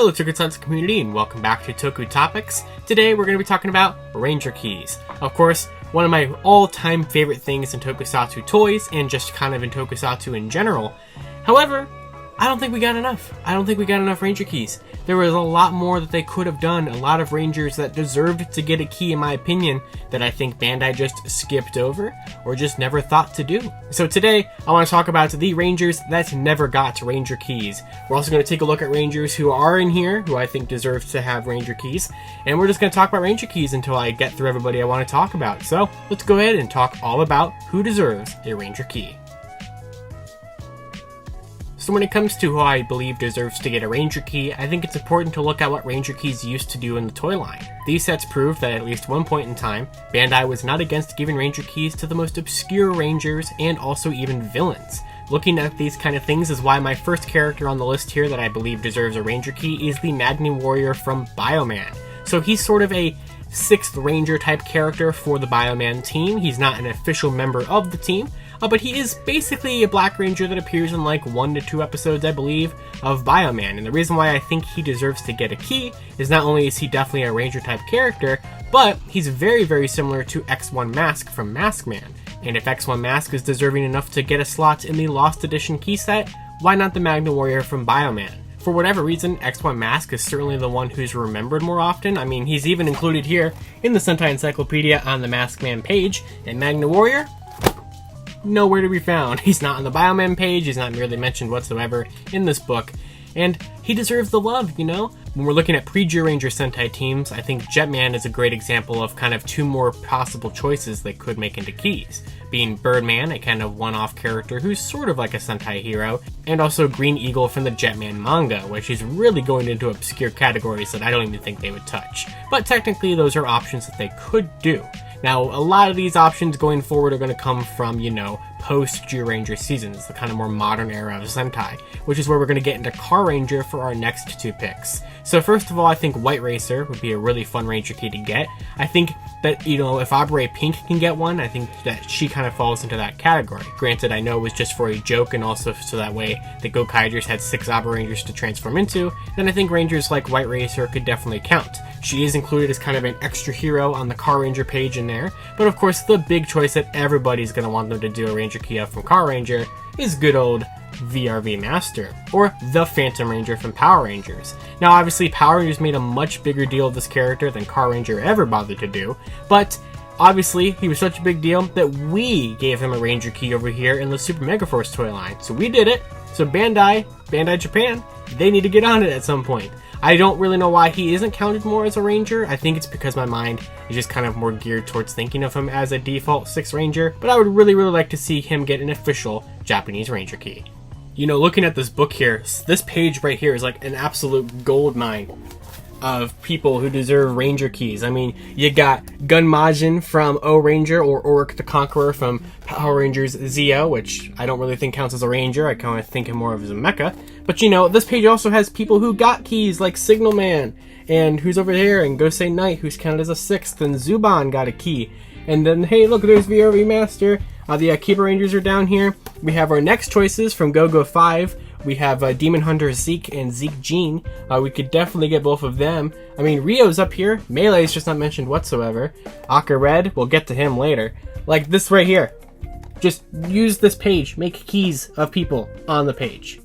Hello Tokusatsu community and welcome back to Toku Topics. Today we're going to be talking about Ranger Keys. Of course, one of my all-time favorite things in Tokusatsu toys and just kind of in Tokusatsu in general. However, I don't think we got enough. I don't think we got enough Ranger Keys. There was a lot more that they could have done, a lot of Rangers that deserved to get a key in my opinion that I think Bandai just skipped over or just never thought to do. So today, I want to talk about the Rangers that never got Ranger Keys. We're also going to take a look at Rangers who are in here, who I think deserve to have Ranger Keys, and we're just going to talk about Ranger Keys until I get through everybody I want to talk about. So let's go ahead and talk all about who deserves a Ranger Key. So when it comes to who I believe deserves to get a Ranger Key, I think it's important to look at what Ranger Keys used to do in the toy line. These sets prove that at least one point in time, Bandai was not against giving Ranger Keys to the most obscure Rangers and also even villains. Looking at these kind of things is why my first character on the list here that I believe deserves a Ranger Key is the Magnum Warrior from Bioman. So he's sort of a 6th Ranger type character for the Bioman team. He's not an official member of the team, but he is basically a Black Ranger that appears in like 1 to 2 episodes, I believe, of Bioman. And the reason why I think he deserves to get a key is not only is he definitely a Ranger type character, but he's very, very similar to X1 Mask from Maskman. And if X1 Mask is deserving enough to get a slot in the Lost Edition key set, why not the Magnum Warrior from Bioman? For whatever reason, X1 Mask is certainly the one who's remembered more often. I mean, he's even included here in the Sentai Encyclopedia on the Maskman page, and Magnum Warrior? Nowhere to be found. He's not on the Bioman page, he's not really mentioned whatsoever in this book, and he deserves the love, you know? When we're looking at pre-Ranger Sentai teams, I think Jetman is a great example of kind of 2 more possible choices they could make into keys. Being Birdman, a kind of one-off character who's sort of like a Sentai hero, and also Green Eagle from the Jetman manga, which is really going into obscure categories that I don't even think they would touch. But technically those are options that they could do. Now, a lot of these options going forward are going to come from, you know, post-Ranger seasons, the kind of more modern era of Sentai, which is where we're going to get into Car Ranger for our next 2 picks. So first of all, I think White Racer would be a really fun Ranger key to get. I think that, you know, if Aubrey Pink can get one, I think that she kind of falls into that category. Granted, I know it was just for a joke and also so that way the Gokaigers had 6 Aubrey Rangers to transform into, then I think Rangers like White Racer could definitely count. She is included as kind of an extra hero on the Car Ranger page in there, but of course the big choice that everybody's going to want them to do a Ranger key of from Car Ranger is good old VRV Master, or the Phantom Ranger from Power Rangers. Now obviously Power Rangers made a much bigger deal of this character than Car Ranger ever bothered to do, but obviously he was such a big deal that we gave him a Ranger key over here in the Super Mega Force toy line. So we did it, so Bandai Japan, they need to get on it at some point. I don't really know why he isn't counted more as a Ranger. I think it's because my mind is just kind of more geared towards thinking of him as a default 6th Ranger, but I would really like to see him get an official Japanese Ranger key. You know, looking at this book here, this page right here is like an absolute gold mine of people who deserve Ranger keys. I mean, you got Gunmajin from O-Ranger, or Oric the Conqueror from Power Rangers Zeo, which I don't really think counts as a Ranger. I kind of think him more of as a mecha. But you know, this page also has people who got keys, like Signal Man, and who's over here, and Gosei Knight, who's counted as a 6th, and Zuban got a key. And then, hey, look, there's VRV Master. The Akiba Rangers are down here. We have our next choices from Go-Go 5. We have Demon Hunter Zeke and Zeke Jean. We could definitely get both of them. I mean, Rio's up here. Melee's just not mentioned whatsoever. Aka Red, we'll get to him later. Like this right here. Just use this page. Make keys of people on the page.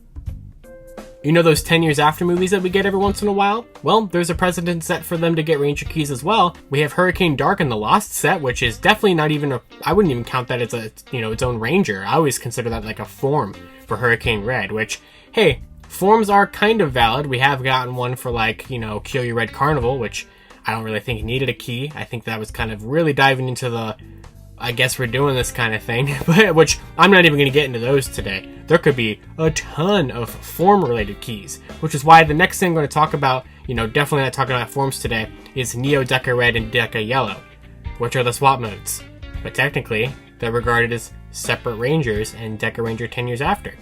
You know those 10 years after movies that we get every once in a while? Well, there's a precedent set for them to get Ranger keys as well. We have Hurricane Dark in the Lost set, which is definitely not even a, I wouldn't even count that as a, you know, its own Ranger. I always consider that like a form for Hurricane Red, which, hey, forms are kind of valid. We have gotten one for like, you know, Kyoyu Red Carnival, which I don't really think needed a key. I think that was kind of really diving into the, I guess we're doing this kind of thing, but which I'm not even going to get into those today. There could be a ton of form-related keys, which is why the next thing I'm going to talk about, you know, definitely not talking about forms today, is Neo Deca Red and Deca Yellow, which are the swap modes. But technically, they're regarded as separate Rangers and Deca Ranger 10 years after.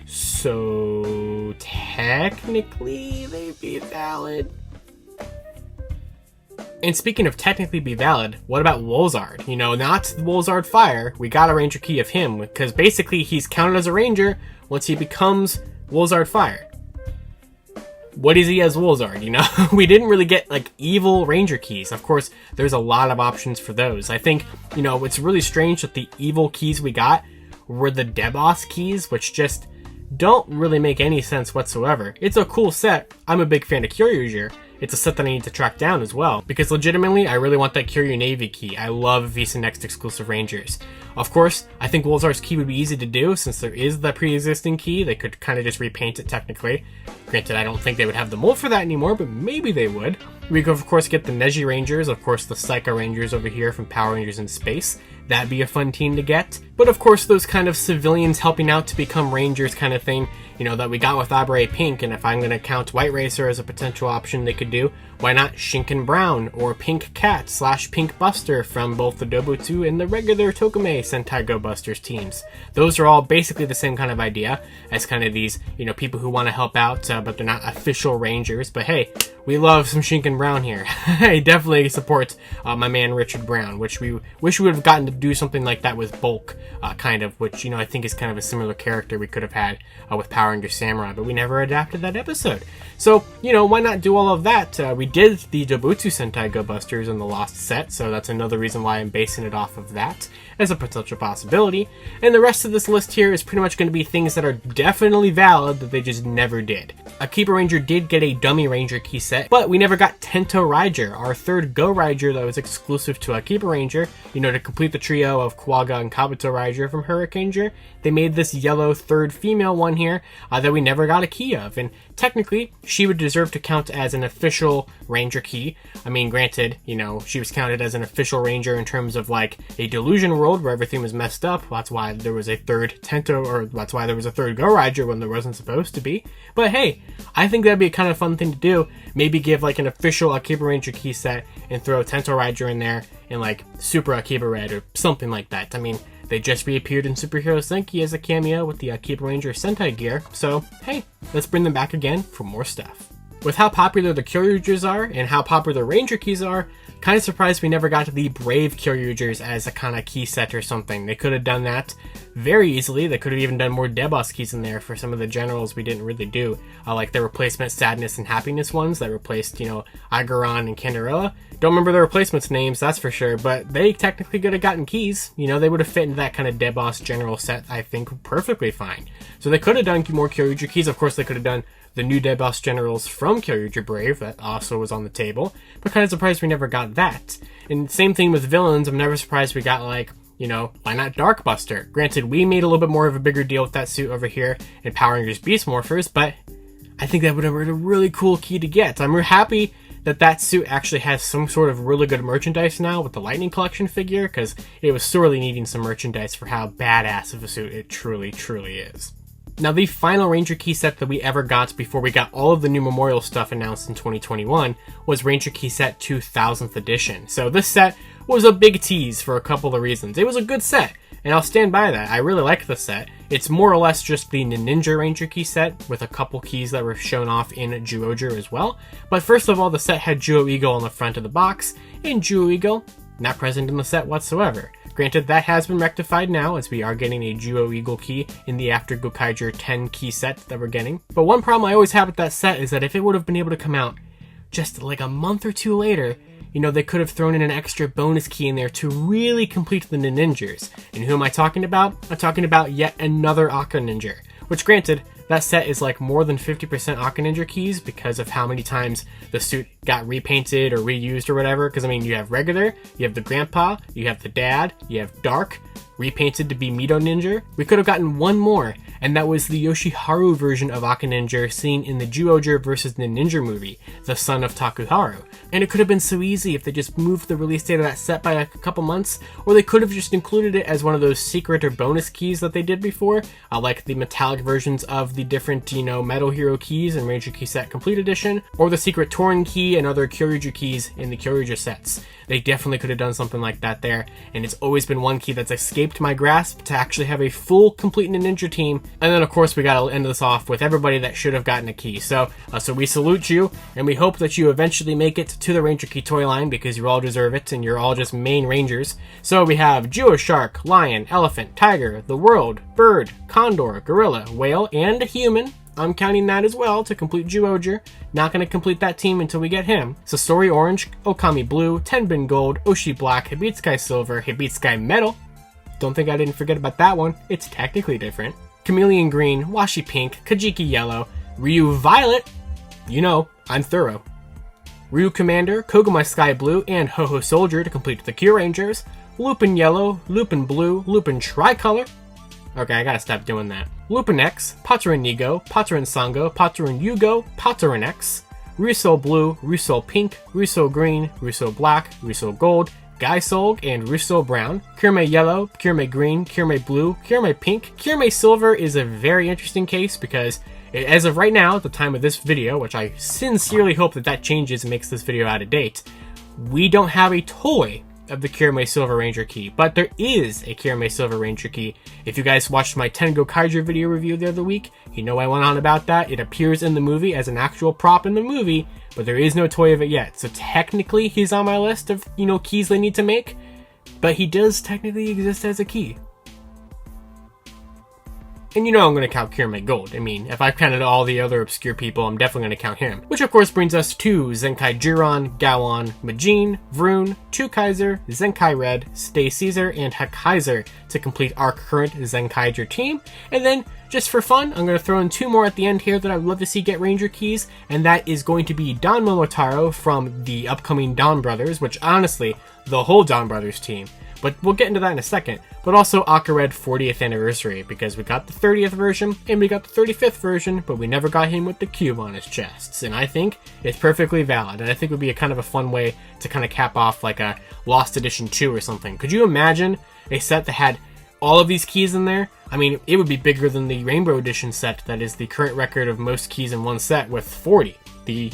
So, technically, they'd be valid. And speaking of technically be valid, what about Wolzard? You know, not Wolzard Fire. We got a Ranger key of him, because basically he's counted as a Ranger once he becomes Wolzard Fire. what is he as Wolzard, you know? We didn't really get, like, evil ranger keys. Of course, there's a lot of options for those. I think, you know, it's really strange that the evil keys we got were the Deboss keys, which just don't really make any sense whatsoever. It's a cool set. I'm a big fan of Kyoryuger. It's a set that I need to track down as well, because legitimately, I really want that Kyoryu Navy key. I love Visa Next exclusive Rangers. Of course, I think Wolzard's key would be easy to do, since there is the pre-existing key. They could kind of just repaint it technically. Granted, I don't think they would have the mold for that anymore, but maybe they would. We could, of course, get the Neji Rangers, of course, the Psycho Rangers over here from Power Rangers in Space. That'd be a fun team to get. But of course, those kind of civilians helping out to become Rangers kind of thing, you know, that we got with Abre Pink, and if I'm going to count White Racer as a potential option they could do, why not Shinken Brown or Pink Cat / Pink Buster from both the Dobutsu and the regular Tokume Sentai Go Busters teams. Those are all basically the same kind of idea as kind of these, you know, people who want to help out, but they're not official Rangers. But hey, we love some Shinken Brown here. I definitely support my man Richard Brown, which we wish we would have gotten to do something like that with Bulk, kind of, which, you know, I think is kind of a similar character we could have had with Power Ranger Samurai, but we never adapted that episode. So, you know, why not do all of that? We did the Dobutsu Sentai Go Busters in the Lost set, so that's another reason why I'm basing it off of that as a potential possibility. And the rest of this list here is pretty much going to be things that are definitely valid that they just never did. Akiba Ranger did get a dummy Ranger key set, but we never got Tento Ranger, our third Go Ranger that was exclusive to Akiba Ranger. You know, to complete the trio of Kawaga and Kabuto Ranger from Hurricaneger, they made this yellow third female one here that we never got a key of, and technically she would deserve to count as an official Ranger key. I mean, granted, you know, she was counted as an official Ranger in terms of like a delusion world where everything was messed up. That's why there was a third Tento, or that's why there was a third Go Ranger when there wasn't supposed to be. But hey, I think that'd be a kind of fun thing to do. Maybe give like an official Akiba Ranger key set and throw Tento Ranger in there and like Super Akiba Red or something like that. I mean, they just reappeared in Superhero Senki as a cameo with the Akiba Ranger Sentai gear, so hey, let's bring them back again for more stuff. With how popular the Kyoryugers are and how popular Ranger keys are, kind of surprised we never got to the Brave Kyoryugers as a kind of key set or something. They could have done that very easily. They could have even done more Deboss keys in there for some of the generals we didn't really do. Like the replacement Sadness and Happiness ones that replaced, you know, Igaran and Canderella. Don't remember the replacements' names, that's for sure, but they technically could have gotten keys. You know, they would have fit into that kind of Deboss general set, I think, perfectly fine. So they could have done more Kyoryuger keys. Of course, they could have done the new Deboss generals from Kyoryuger Brave, that also was on the table, but kind of surprised we never got that. And same thing with villains, I'm never surprised we got, like, you know, why not Darkbuster? Granted, we made a little bit more of a bigger deal with that suit over here in Power Rangers Beast Morphers, but I think that would have been a really cool key to get. I'm happy that that suit actually has some sort of really good merchandise now with the Lightning Collection figure, because it was sorely needing some merchandise for how badass of a suit it truly, truly is. Now, the final Ranger key set that we ever got before we got all of the new Memorial stuff announced in 2021 was Ranger key set 2000th edition. So this set was a big tease for a couple of reasons. It was a good set, and I'll stand by that. I really like the set. It's more or less just the Ninja Ranger key set with a couple keys that were shown off in Juoger as well. But first of all, the set had Juo Eagle on the front of the box, and Juo Eagle not present in the set whatsoever. Granted, that has been rectified now, as we are getting a Juo Eagle key in the After Gokaiger 10 key set that we're getting. But one problem I always have with that set is that if it would have been able to come out just like a month or two later, you know, they could have thrown in an extra bonus key in there to really complete the Ninjas. And who am I talking about? I'm talking about yet another Aka Ninja, which granted, that set is like more than 50% Aka Ninja keys because of how many times the suit got repainted or reused or whatever. Because, I mean, you have regular, you have the grandpa, you have the dad, you have dark, repainted to be Mido Ninja. We could have gotten one more, and that was the Yoshiharu version of Aka Ninja seen in the Juoger vs. Ninja movie, the son of Takuharu. And it could have been so easy if they just moved the release date of that set by a couple months, or they could have just included it as one of those secret or bonus keys that they did before, like the metallic versions of the different, you know, Metal Hero keys in Ranger Key Set Complete Edition, or the secret Touring key and other Kyoryuger keys in the Kyoryuger sets. They definitely could have done something like that there, and it's always been one key that's escaped my grasp to actually have a full, complete Ninja team. And then, of course, we gotta end this off with everybody that should have gotten a key. So we salute you, and we hope that you eventually make it to the Ranger Key toy line, because you all deserve it, and you're all just main Rangers. So we have Jewish Shark, Lion, Elephant, Tiger, the World, Bird, Condor, Gorilla, Whale, and Human. I'm counting that as well to complete Zyuohger. Not going to complete that team until we get him. Sasori Orange, Okami Blue, Tenbin Gold, Oshi Black, Hibitsukai Silver, Hibitsukai Metal. Don't think I didn't forget about that one. It's technically different. Chameleon Green, Washi Pink, Kajiki Yellow, Ryu Violet. You know, I'm thorough. Ryu Commander, Koguma Sky Blue, and Ho-Ho Soldier to complete the Q Rangers. Lupin Yellow, Lupin Blue, Lupin Tricolor. Okay, I gotta stop doing that. Lupin X, Patoran Nigo, Patoran Sango, Patoran Yugo, Patoran X, Russo Blue, Russo Pink, Russo Green, Russo Black, Russo Gold, Gaisolg, and Russo Brown. Kirme Yellow, Kirme Green, Kirme Blue, Kirme Pink. Kirme Silver is a very interesting case because as of right now, at the time of this video, which I sincerely hope that changes and makes this video out of date, we don't have a toy of the Kirame Silver Ranger key, but there is a Kirame Silver Ranger key. If you guys watched my 10 Gokaiger video review the other week, you know I went on about that. It appears in the movie as an actual prop in the movie, but there is no toy of it yet. So technically he's on my list of, keys they need to make, but he does technically exist as a key. And I'm going to count Kirame Gold. I mean, if I've counted all the other obscure people, I'm definitely going to count him. Which of course brings us to Zenkai Jiron, Gowon, Majin, Vroon, Tookaiser, Zenkai Red, Stay Caesar, and Hakaiser to complete our current Zenkaiger team. And then, just for fun, I'm going to throw in 2 more at the end here that I would love to see get Ranger keys, and that is going to be Don Momotaro from the upcoming Donbrothers, which honestly, the whole Donbrothers team. But we'll get into that in a second. But also Akared 40th anniversary, because we got the 30th version and we got the 35th version, but we never got him with the cube on his chests. And I think it's perfectly valid, and I think it would be a kind of a fun way to kind of cap off like a Lost Edition 2 or something. Could you imagine a set that had all of these keys in there? I mean, it would be bigger than the Rainbow Edition set that is the current record of most keys in one set with 40. The,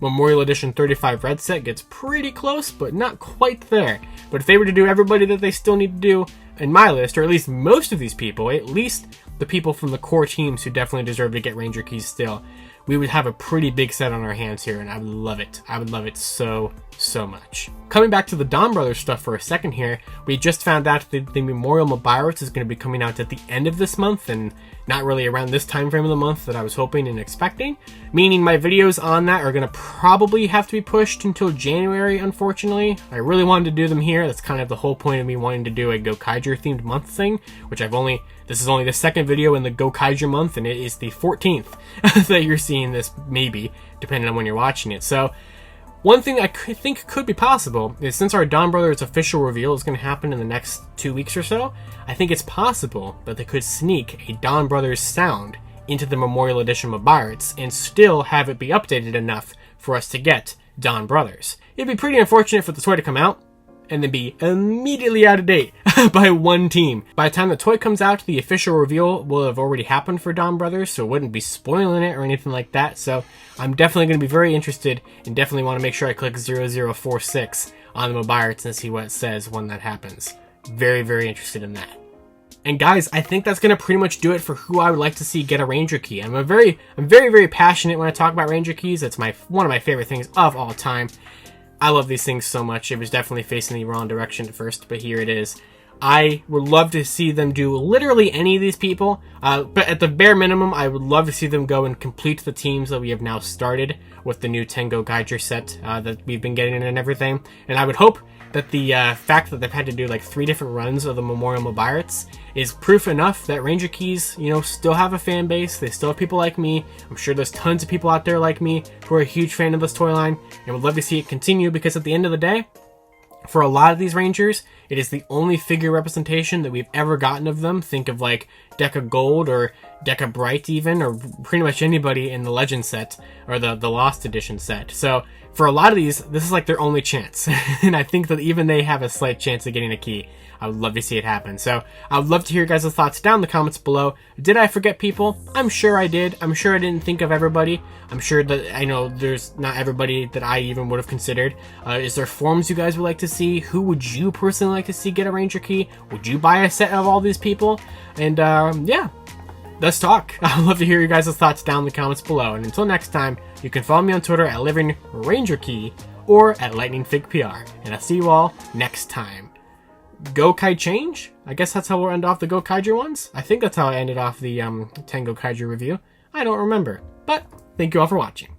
Memorial Edition 35 red set gets pretty close, but not quite there. But if they were to do everybody that they still need to do in my list, or at least most of these people, at least the people from the core teams who definitely deserve to get Ranger keys still, we would have a pretty big set on our hands here, and I would love it. I would love it so much. Coming back to the Donbrothers stuff for a second here, we just found out that the Memorial Mobiles is going to be coming out at the end of this month, and not really around this time frame of the month that I was hoping and expecting, meaning my videos on that are going to probably have to be pushed until January, unfortunately. I really wanted to do them here. That's kind of the whole point of me wanting to do a Gokaiger themed month thing, which this is only the second video in the Gokaiger month, and it is the 14th that you're seeing this, maybe, depending on when you're watching it. So one thing I think could be possible is, since our Donbrothers official reveal is going to happen in the next 2 weeks or so, I think it's possible that they could sneak a Donbrothers sound into the Memorial Edition Mobiles and still have it be updated enough for us to get Donbrothers. It'd be pretty unfortunate for the toy to come out and then be immediately out of date by one team. By the time the toy comes out, the official reveal will have already happened for Donbrothers, so it wouldn't be spoiling it or anything like that. So I'm definitely going to be very interested and definitely want to make sure I click 0046 on the Mobiles and see what it says when that happens. Very, very interested in that. And guys, I think that's going to pretty much do it for who I would like to see get a Ranger key. I'm very, very passionate when I talk about Ranger keys. That's one of my favorite things of all time. I love these things so much. It was definitely facing the wrong direction at first, but here it is. I would love to see them do literally any of these people, but at the bare minimum, I would love to see them go and complete the teams that we have now started with the new Tengo Gaiger set that we've been getting and everything. And I would hope that the fact that they've had to do like 3 different runs of the Memorial Mobiles is proof enough that Ranger keys, still have a fan base. They still have people like me. I'm sure there's tons of people out there like me who are a huge fan of this toy line and would love to see it continue, because at the end of the day, for a lot of these Rangers, it is the only figure representation that we've ever gotten of them. Think of like Deca Gold or Deca Bright even, or pretty much anybody in the Legend set or the Lost Edition set. So for a lot of these, this is like their only chance. And I think that even they have a slight chance of getting a key. I would love to see it happen. So I would love to hear your guys' thoughts down in the comments below. Did I forget people? I'm sure I did. I'm sure I didn't think of everybody. I'm sure that I know there's not everybody that I even would have considered. Is there forms you guys would like to see? Who would you personally like to see get a Ranger key? Would you buy a set of all these people? And yeah, let's talk. I'd love to hear your guys' thoughts down in the comments below. And until next time, you can follow me on Twitter at LivingRangerKey or at LightningFigPR. And I'll see you all next time. Gokai change? I guess that's how we'll end off the Gokaiger ones. I think that's how I ended off the Tengo Gokaiger review. I don't remember. But thank you all for watching.